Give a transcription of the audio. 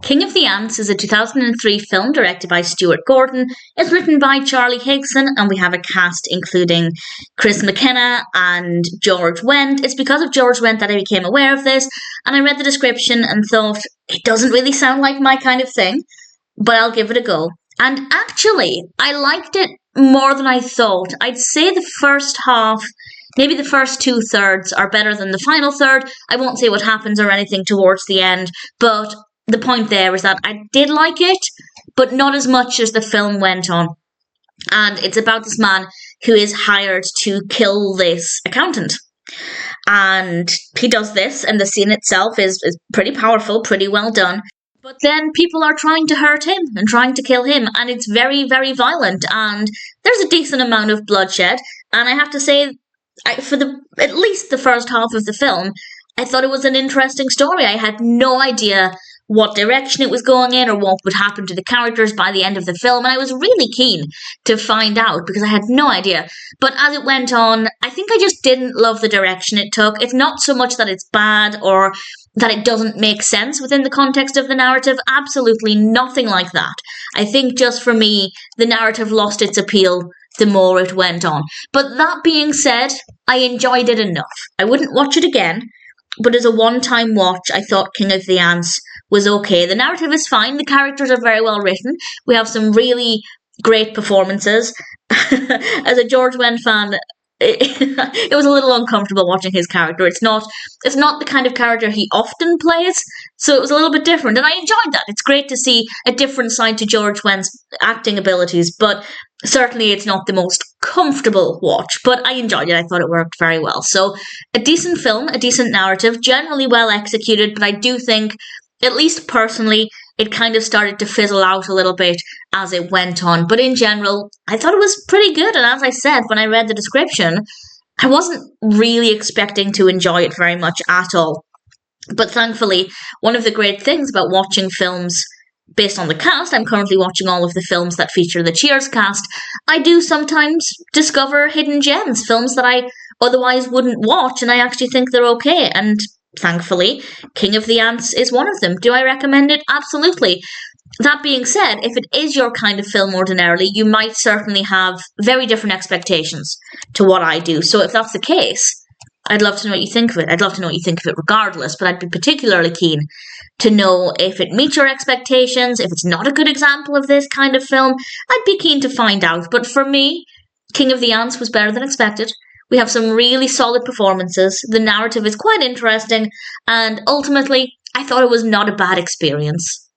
King of the Ants is a 2003 film directed by Stuart Gordon. It's written by Charlie Higson, and we have a cast including McKenna and George Wendt. It's because of George Wendt that I became aware of this, and I read the description and thought, it doesn't really sound like my kind of thing, but I'll give it a go. And actually, I liked it more than I thought. I'd say the first half, maybe the first 2/3 are better than the final third. I won't say what happens or anything towards the end, but the point there is that I did like it, but not as much as the film went on. And it's about this man who is hired to kill this accountant. And he does this, and the scene itself is pretty powerful, pretty well done. But then people are trying to hurt him and trying to kill him, and it's very, very violent, and there's a decent amount of bloodshed. And I have to say, for at least the first half of the film, I thought it was an interesting story. I had no idea what direction it was going in or what would happen to the characters by the end of the film, and I was really keen to find out because I had no idea. But as it went on, I think I just didn't love the direction it took. It's not so much that it's bad or that it doesn't make sense within the context of the narrative. Absolutely nothing like that. I think just for me, the narrative lost its appeal the more it went on. But that being said, I enjoyed it enough. I wouldn't watch it again, but as a one-time watch, I thought King of the Ants was okay. The narrative is fine. The characters are very well written. We have some really great performances. As a George Wendt fan, it was a little uncomfortable watching his character. It's not the kind of character he often plays, so it was a little bit different, and I enjoyed that. It's great to see a different side to George Wendt's acting abilities, but certainly it's not the most comfortable watch, but I enjoyed it. I thought it worked very well. So a decent film, a decent narrative, generally well executed, but I do think, at least personally, it kind of started to fizzle out a little bit as it went on. But in general, I thought it was pretty good. And as I said, when I read the description, I wasn't really expecting to enjoy it very much at all. But thankfully, one of the great things about watching films based on the cast, I'm currently watching all of the films that feature the Cheers cast, I do sometimes discover hidden gems, films that I otherwise wouldn't watch, and I actually think they're okay. And thankfully, King of the Ants is one of them. Do I recommend it? Absolutely. That being said, if it is your kind of film ordinarily, you might certainly have very different expectations to what I do. So if that's the case, I'd love to know what you think of it. I'd love to know what you think of it regardless, but I'd be particularly keen to know if it meets your expectations, if it's not a good example of this kind of film. I'd be keen to find out. But for me, King of the Ants was better than expected. We have some really solid performances. The narrative is quite interesting, and ultimately, I thought it was not a bad experience.